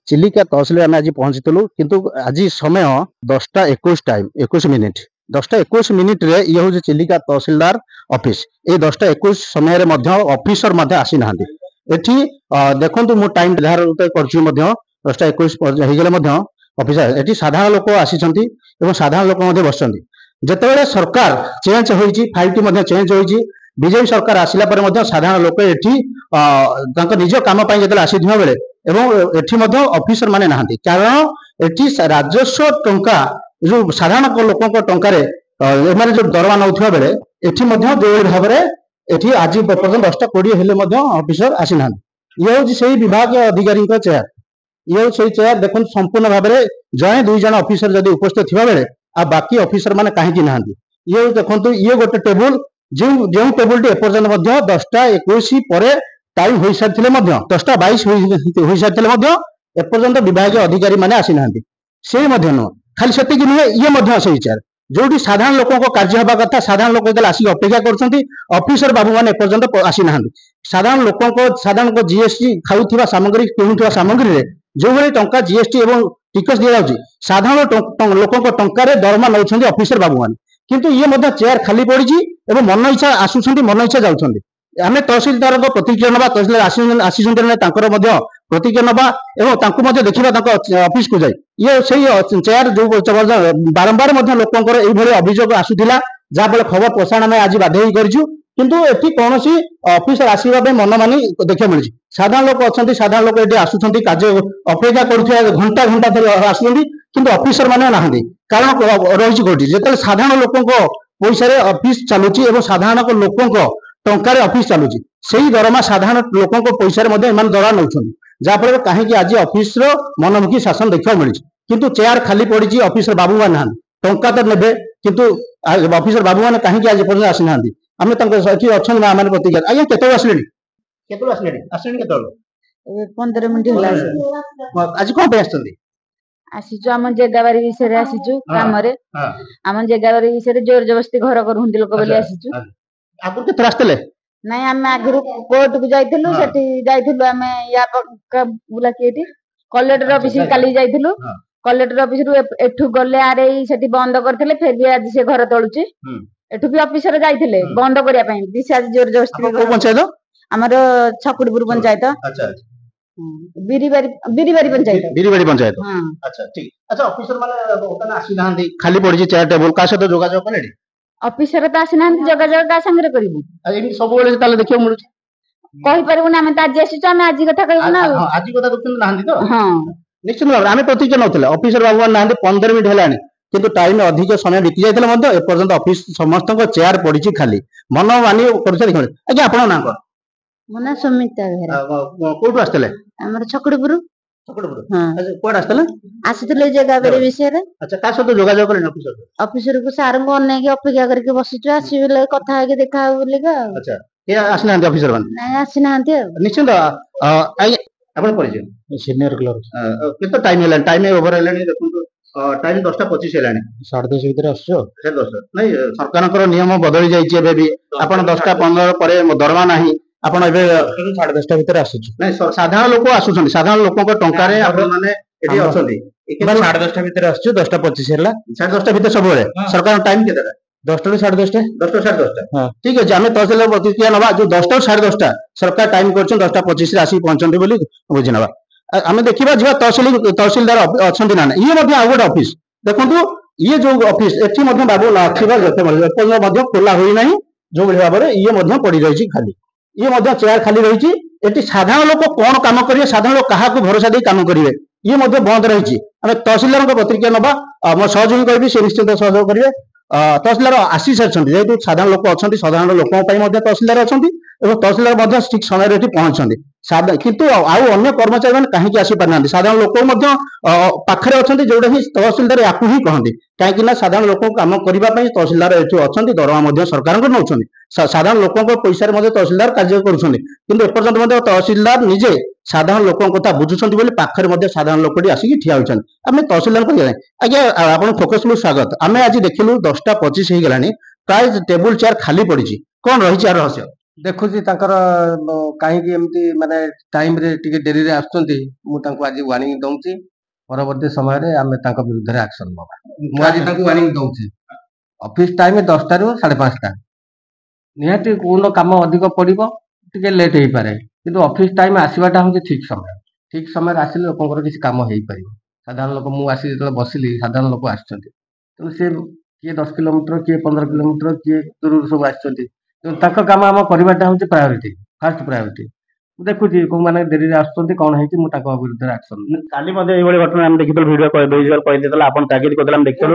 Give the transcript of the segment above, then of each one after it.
चिलिका तहसिल आम आज पहुंचीलु किंतु आज समय 10:21 टाइम 21 मिनिट 10:21 रे ये हूँ चिलिका तहसिलदार ऑफिस ये 10:21 समय ऑफिसर आसी ना एठी देखु मु टाइम धार कर 10:21 ऑफिसर एठी साधारण लोक आसी साधारण लोक बस जिते सरकार चेंज हो 5T चेंज हो बीजेपी सरकार आसिला पर साधारण लोक एठी निज काम जो आसी बेले एवं एठी ऑफिसर माने नहांती कारण एठी राजस्व टंका जो साधारण लोक टंकार एमाने जो दरमा नौथिबा बेले एठी जो भाव एठी आज पर्यटन 10:20 हेले ऑफिसर आसी ना ये हूँ से विभाग अधिकारी चेयर ये हूँ से चेयर देखो संपूर्ण भाव में जड़े 2 जन ऑफिसर जदि उपस्थित थिबा बेले आ बाकी ऑफिसर माने कहीं ना ये देखो ये गोटे टेबुल जो टेबुल टी एपर्यंत 10:21 पर टाइम हो सारी 10:22 हो सारी एपर्यंत विभाग अधिकारी माने आसी ना से नुह खाली से नुहे ये से चेयर जो साधारण लोक कार्य हवा कथा साधारण लोक आसिक अपेक्षा कर ऑफिसर बाबू मैंने एपर्यंत आसी ना साधारण जीएसटी खाऊा सामग्री किणुवा सामग्री जो भाई टंका जीएसटी और टिकस दि जाऊँगी साधारण लोक टंकार दरमा नौ ऑफिसर बाबू मैंने किंतु ये चेयर खाली पड़ी मन इच्छा आसुंच मन इच्छा जाऊँ आम तहसिलदार प्रतिक्रिया ना तहसिलदार आसी प्रतिक्रिया ना देखा ऑफिस को जाए ये से चेयर जो बारंबार लोक अभियोग आसूला जहाँफल खबर प्रसारण में आज बाध्य करूँ किंतु एटी कौन ऑफिसर आसवा मन मानी देखा मिली साधारण लोक अच्छा साधारण लोक ये आसुँच कार्य अपेक्षा कर घंटा घंटा धरी आसुँच किंतु ऑफिसर माने ना कारण रही कौटी जो साधारण लोक पैसा ऑफिस चलुची साधारण लोक टंकार ऑफिस चलुची से ही दरमा साधारण लोक पैसा दरमा नौ जहाँफल कहीं आज ऑफिस मनमुखी शासन देखा मिली किंतु चेयर खाली पड़ी ऑफिसर बाबू मैंने ना टंका तो ने किंतु ऑफिसर बाबू मैंने कहीं आज पर्यटन आसी ना आम अच्छा माँ मैंने प्रतिक्रिया आज्ञा केत आसे आसे 15 मिनिट आज कौन पे आसीचु आम जगाबारी विषय आसीचु काम रे आम जगाबारी विषय जोर जबरदस्ती घर करूंती लोक बोली आसीचु आगु केतर आस्तले नहीं आम आगु कोर्ट को जाइथिलु सेठी जाइथिलु आम या बुला केटी कलेक्टर ऑफिस काली जाइथिलु कलेक्टर ऑफिस रु एठु गले आरे सेठी बंद करथिले फिर भी आज से घर तळुची एठु भी ऑफिसर जाइथिले बंद करिया पई दिशा जोर जबरदस्ती को पंचायत हमर छकुड़पुर पंचायत अच्छा बिरीबारी पंचायत अच्छा ठीक अच्छा ऑफिसर माने ओतन आसी नाहंदी खाली पड़ी चेयर टेबल का सहित जोगाजोग कलेडी ऑफिसर तो आसी नाहंदी जोगाजोग का संगे करिबु एमि सब बेले ताले देखियो मुळुची कहि परबु ना हम त आज आसी हम आज कथा कहबु ना हां आज कथा दुखन नाहंदी तो हां निश्चित भाव आमे प्रतिक्रिया नथिले ऑफिसर बाबू नाहंदी 15 मिनिट हेलानी किंतु टाइम अधिक समय बीती जाइले एपर्यंत ऑफिस समस्त चेयर पड़ी खाली मन मानी कर आज्ञा आपण ना को मना समिता बेहरा कोठु आस्तले हमर छकुड़पुर हां कोड आस्तले आसीतले जगह बेरे विषय रे अच्छा का सहित जोगाजोग करन ऑफिसर को सार को ने के अपेक्षा करके बसिचु आसी बेले कथा के देखा बोली का अच्छा के आसी ना ऑफिसर मान नहीं आसी ना निश्चित आपण परिचय सीनियर क्लर्क केतो टाइम हेला टाइम ओवर हेलानी देखु टाइम 10:25 हेलानी 10:30 भीतर आसो 10:30 नहीं सरकार नियम बदली जाइए भी आपण 10:15 पर दरमा नाही आपण एबे 10:30 भीतर आसुछु नहीं साधारण लोक आसुछन साधारण लोक टंका रे आपण माने एठी अछंती 10:30 भीतर आसछु 10:25 हेला 10:30 भीतर सब बेले सरकार टाइम केते 10 ରୁ 10:30 10 ରୁ 10:30 हां ठीक अछि आमे तहसील प्रतिक्रिया नबा जो 10 ରୁ 10:30 सरकार टाइम करछन 10:25 रे आसी पहुंचंती बोली बुझि नबा आमे देखिबा जे तहसीलदार अछंती ना ये मध्ये आ गोटे ऑफिस देखंतु ये जो ऑफिस एठी मध्ये बाबू लाखिबा जते मध्ये खोला होई नाही जो भली भाबरे ये मध्ये पड़ी रही खाली ये मध्ये चेयर खाली रही एटी साधारण लोक कौन काम करिवे साधारण लोक कहा को भरोसा दे काम करिवे ये मध्ये बंद रही आमे तहसीलदार प्रतिक्रिया नबा मो सहयोगी कहबी से निश्चित सहयोग करिवे तहसीलदार आसी सारी जेहेतु साधारण लोक अच्छा साधारण लोक तहसीलदार अच्छा तहसीलदार ठीक समय पहुंचते किंतु आउ अन्य कर्मचारी मैंने कहीं आसी पार साधारण लोक पाखे अच्छा जोटा ही तहसीलदार या ही कहते कहीं साधारण लोक कम करने तहसीलदार ये अच्छा दरमा सरकार नौ साधारण लोक पैसा तहसीलदार कार्य करूँ तहसीलदार निजे साधारण लोक कथा बुझुं पाखे साधारण लोक आसिक ठिया होती आम तहसीलदार आज्ञा आप फोकस स्वागत आम आज देखिलु 10:25 हो गलानी प्राय टेबुल चेयर खाली पड़ी कौन रही रहस्य ଦେଖୁଛି ତାଙ୍କର କାହିଁକି ଏମିତି ମାନେ ଟାଇମ ରେ ଟିକେ ଡେରିରେ ଆସୁଛନ୍ତି, ମୁଁ ତାଙ୍କୁ ଆଜି ୱାର୍ଣ୍ଣିଂ ଦଉଛି। ପରବର୍ତ୍ତୀ ସମୟରେ ଆମେ ତାଙ୍କ ବିରୁଦ୍ଧରେ ଆକ୍ସନ ନେବା। ମୁଁ ଆଜି ତାଙ୍କୁ ୱାର୍ଣ୍ଣିଂ ଦଉଛି। ଅଫିସ ଟାଇମ 10ଟାରୁ 5:30। ନିହାତି କୋଉଦିନ କାମ ଅଧିକ ପଡିବ, ଟିକେ ଲେଟ୍ ହେଇପାରେ, କିନ୍ତୁ ଅଫିସ ଟାଇମ ଆସିବାଟା ହଉଛି ଠିକ ସମୟ। ଠିକ ସମୟରେ ଆସିଲେ ଲୋକଙ୍କର କିଛି କାମ ହେଇପାରିବ। ସାଧାରଣ ଲୋକ, ମୁଁ ଆସି ଯେତେବେଳେ ବସିଲି, ସାଧାରଣ ଲୋକ ଆସିଛନ୍ତି, ତେଣୁ ସେ କିଏ 10 କିଲୋମିଟର, କିଏ 15 କିଲୋମିଟର, କିଏ ଦୂରରୁ ସବୁ ଆସିଛନ୍ତି। ତେଣୁ ତାଙ୍କ କାମ ଆମ କରିବାଟା ହଉଛି ପ୍ରାୟୋରିଟି, ଫାଷ୍ଟ ପ୍ରାୟୋରିଟି। ମୁଁ ଦେଖୁଛି କୋଉମାନେ ଡେରିରେ ଆସୁଛନ୍ତି, କଣ ହେଇଛି, ମୁଁ ତାଙ୍କ ବିରୁଦ୍ଧରେ ଆକ୍ସନ ନେବି। କାଲି ମଧ୍ୟ ଏଇଭଳି ଘଟଣା ଆମେ ଦେଖିଥିଲୁ, ଭିଡିଓ କହିଦେଇଥିଲା, ଆପଣ ତାଗିଦ କରିଦେଲେ, ଆମେ ଦେଖିଥିଲୁ।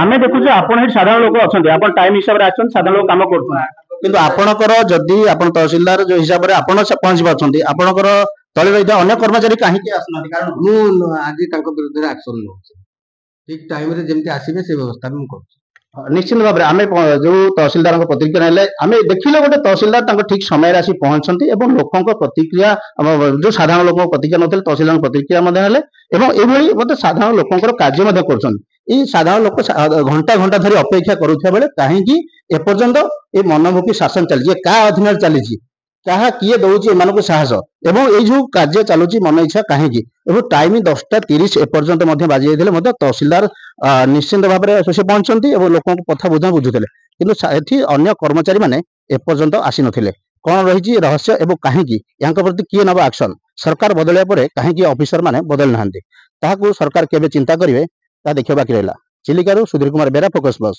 ଆମେ ଦେଖୁଛୁ ଆପଣ ଏଠି ସାଧାରଣ ଲୋକ ଅଛନ୍ତି, ଆପଣ ଟାଇମ ହିସାବରେ ଆସୁଛନ୍ତି, ସାଧାରଣ ଲୋକ କାମ କରୁଛନ୍ତି, କିନ୍ତୁ ଆପଣଙ୍କର ଯଦି ଆପଣ ତହସିଲଦାର ଯୋଉ ହିସାବରେ ଆପଣ ପହଞ୍ଚି ପାରୁଛନ୍ତି, ଆପଣଙ୍କର ତଳେ ରହିଥିବା ଅନ୍ୟ କର୍ମଚାରୀ କାହିଁକି ଆସୁନାହାନ୍ତି? କାରଣ ମୁଁ ଆଜି ତାଙ୍କ ବିରୁଦ୍ଧରେ ଆକ୍ସନ ନେଉଛି। ଠିକ ଟାଇମରେ ଯେମିତି ଆସିବେ ସେ ବ୍ୟବସ୍ଥା ବି ମୁଁ କରୁଛି। ନିଶ୍ଚିତ ଭାବରେ ଆମେ ଯୋଉ ତହସିଲଦାରଙ୍କ ପ୍ରତିକ୍ରିୟା ନେଲେ, ଆମେ ଦେଖିଲେ ଗୋଟେ ତହସିଲଦାର ତାଙ୍କ ଠିକ ସମୟରେ ଆସି ପହଞ୍ଚନ୍ତି ଏବଂ ଲୋକଙ୍କ ପ୍ରତିକ୍ରିୟା, ଯୋଉ ସାଧାରଣ ଲୋକଙ୍କ ପ୍ରତିକ୍ରିୟା ନଥିଲେ ତହସିଲଦାରଙ୍କ ପ୍ରତିକ୍ରିୟା ମଧ୍ୟ ନେଲେ ଏବଂ ଏଭଳି ମଧ୍ୟ ସାଧାରଣ ଲୋକଙ୍କର କାର୍ଯ୍ୟ ମଧ୍ୟ କରୁଛନ୍ତି। ଏଇ ସାଧାରଣ ଲୋକ ଘଣ୍ଟା ଘଣ୍ଟା ଧରି ଅପେକ୍ଷା କରୁଥିବା ବେଳେ କାହିଁକି ଏପର୍ଯ୍ୟନ୍ତ ଏ ମନମୁଖୀ ଶାସନ ଚାଲିଛି, କାହା ଅଧୀନରେ ଚାଲିଛି, କାହା କିଏ ଦଉଛି ଏମାନଙ୍କୁ ସାହସ, ଏବଂ ଏଇ ଯୋଉ କାର୍ଯ୍ୟ ଚାଲୁଛି ମନ ଇଚ୍ଛା କାହିଁକି? ଏବଂ ଟାଇମ 10:30 ଏପର୍ଯ୍ୟନ୍ତ ମଧ୍ୟ ବାଜି ଯାଇଥିଲେ ମଧ୍ୟ ତହସିଲଦାର ନିଶ୍ଚିନ୍ତ ଭାବରେ ସେ ପହଞ୍ଚନ୍ତି ଏବଂ ଲୋକଙ୍କ କଥା ବୁଝୁଥିଲେ, କିନ୍ତୁ ଏଠି ଅନ୍ୟ କର୍ମଚାରୀ ମାନେ ଏପର୍ଯ୍ୟନ୍ତ ଆସିନଥିଲେ। କଣ ରହିଛି ରହସ୍ୟ ଏବଂ କାହିଁକି ୟାଙ୍କ ପ୍ରତି କିଏ ନେବ ଆକ୍ସନ? ସରକାର ବଦଳିବା ପରେ କାହିଁକି ଅଫିସର ମାନେ ବଦଳି ନାହାନ୍ତି, ତାହାକୁ ସରକାର କେବେ ଚିନ୍ତା କରିବେ, ତାହା ଦେଖିବା ବାକି ରହିଲା। ଚିଲିକାରୁ ସୁଧୀର କୁମାର ବେରା, ଫୋକସ ପ୍ଲସ।